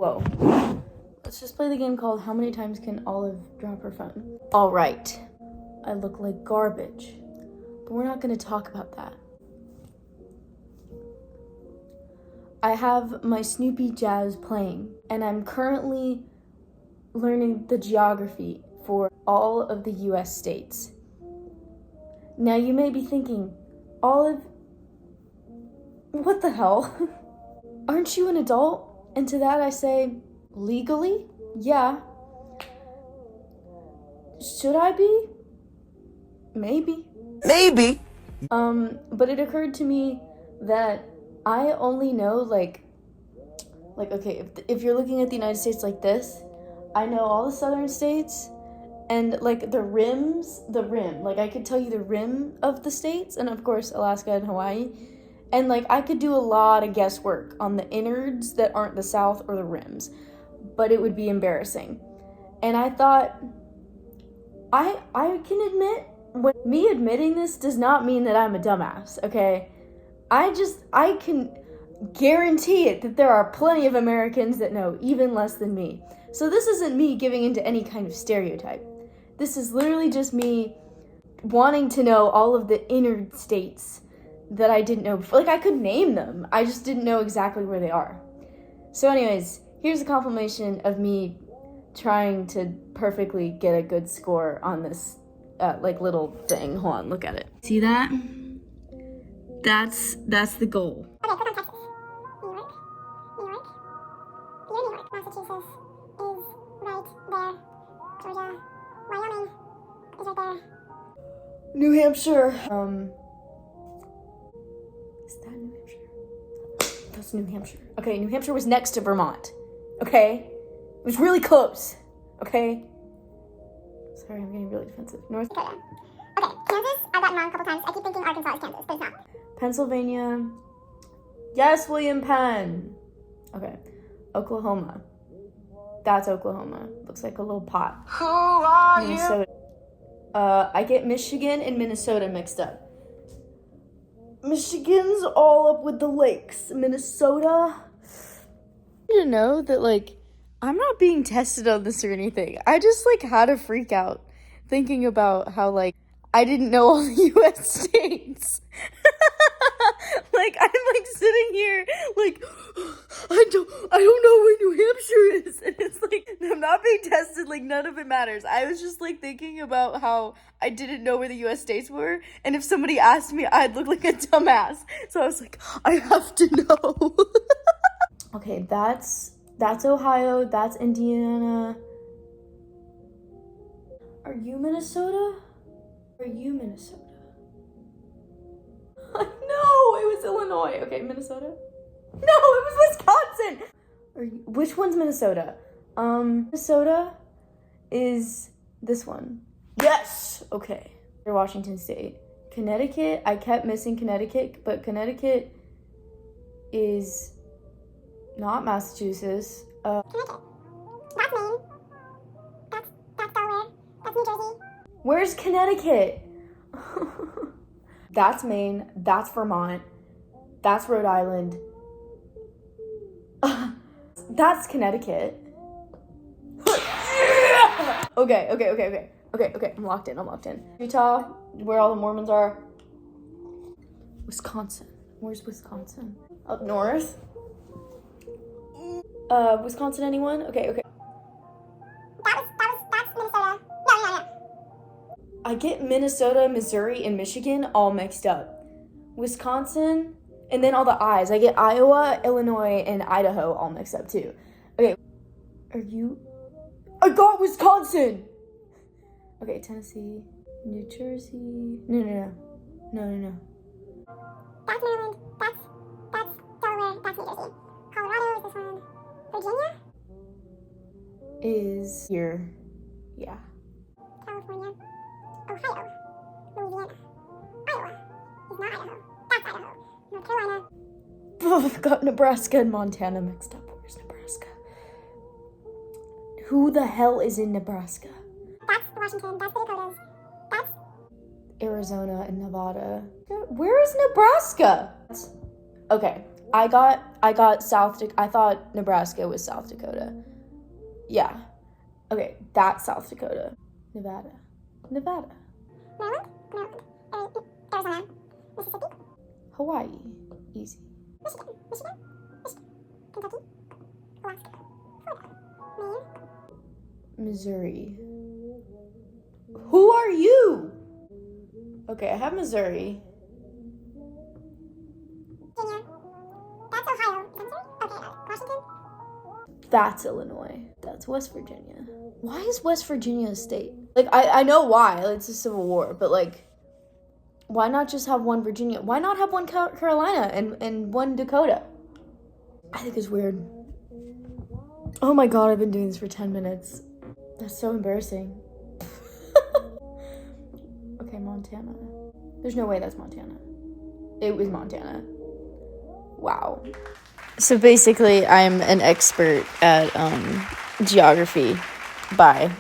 Whoa. Let's just play the game called How Many Times Can Olive Drop Her Phone? All right. I look like garbage, but we're not going to talk about that. I have my Snoopy Jazz playing, and I'm currently learning the geography for all of the US states. Now you may be thinking, Olive, what the hell? Aren't you an adult? And to that I say, legally? Yeah. Should I be? Maybe. But it occurred to me that I only know okay, if you're looking at the United States like this, I know all the southern states and like the rim, like I could tell you the rim of the states, and of course Alaska and Hawaii. And like I could do a lot of guesswork on the innards that aren't the south or the rims, but it would be embarrassing. And I thought, I can admit, me admitting this does not mean that I'm a dumbass, okay? I can guarantee it that there are plenty of Americans that know even less than me. So this isn't me giving into any kind of stereotype. This is literally just me wanting to know all of the inner states that I didn't know before. Like, I could name them. I just didn't know exactly where they are. So anyways, here's a confirmation of me trying to perfectly get a good score on this little thing. Hold on, look at it. See that? That's the goal. Okay, click on Texas. New York. New York. You're New York. Massachusetts is right there. Georgia. Wyoming is right there. New Hampshire. Is that New Hampshire? That's New Hampshire. Okay, New Hampshire was next to Vermont. Okay? It was really close. Okay? Sorry, I'm getting really defensive. North Dakota. Okay, Kansas, I've gotten wrong a couple times. I keep thinking Arkansas is Kansas, but it's not. Pennsylvania. Yes, William Penn. Okay. Oklahoma. That's Oklahoma. Looks like a little pot. Who are Minnesota. I get Michigan and Minnesota mixed up. Michigan's all up with the lakes. Minnesota. You know that, like, I'm not being tested on this or anything. I just, like, had a freak out thinking about how, like, I didn't know all the US states. Like, I'm, like, sitting here, like, I don't know where New Hampshire is. And it's like, I'm not being tested, like, none of it matters. I was just, like, thinking about how I didn't know where the US states were. And if somebody asked me, I'd look like a dumbass. So I was like, I have to know. Okay, that's Ohio, that's Indiana. Are you Minnesota? Are you Minnesota? No, it was Illinois. Okay, Minnesota? No, it was Wisconsin! Which one's Minnesota? Minnesota is this one. Yes! Okay. Washington State. Connecticut, I kept missing Connecticut, but Connecticut is not Massachusetts. Connecticut. That's Maine. That's Delaware. That's New Jersey. Where's Connecticut? That's Maine. That's Vermont. That's Rhode Island. That's Connecticut. Okay. I'm locked in. Utah, where all the Mormons are. Wisconsin. Where's Wisconsin? Up north. Wisconsin, anyone? Okay. That's Minnesota. No. I get Minnesota, Missouri, and Michigan all mixed up. Wisconsin, and then all the I's. I get Iowa, Illinois, and Idaho all mixed up too. Okay, I got Wisconsin! Okay, Tennessee, New Jersey. No. That's Maryland. That's Delaware. That's New Jersey. Colorado is this one. Virginia? Is here. Yeah. California. Ohio. Louisiana. Iowa is not Idaho. That's Idaho. North Carolina. Oh, I've got Nebraska and Montana mixed up. Where's Nebraska? Who the hell is in Nebraska? That's Washington. That's the Dakotas. That's Arizona and Nevada. Where is Nebraska? Okay, I got I thought Nebraska was South Dakota. Yeah. Okay, that's South Dakota. Nevada. Maryland, Arizona, Mississippi, Hawaii. Easy. Michigan, Kentucky, Alaska, Florida, Maine, Missouri. Who are you? Okay, I have Missouri. Virginia. That's Ohio. Okay, Washington. That's Illinois. That's West Virginia. Why is West Virginia a state? Like, I know why. It's a civil war. But, like, why not just have one Virginia? Why not have one Carolina and one Dakota? I think it's weird. Oh my god, I've been doing this for 10 minutes. That's so embarrassing. Okay, Montana. There's no way that's Montana. It was Montana. Wow. So basically, I'm an expert at geography. Bye.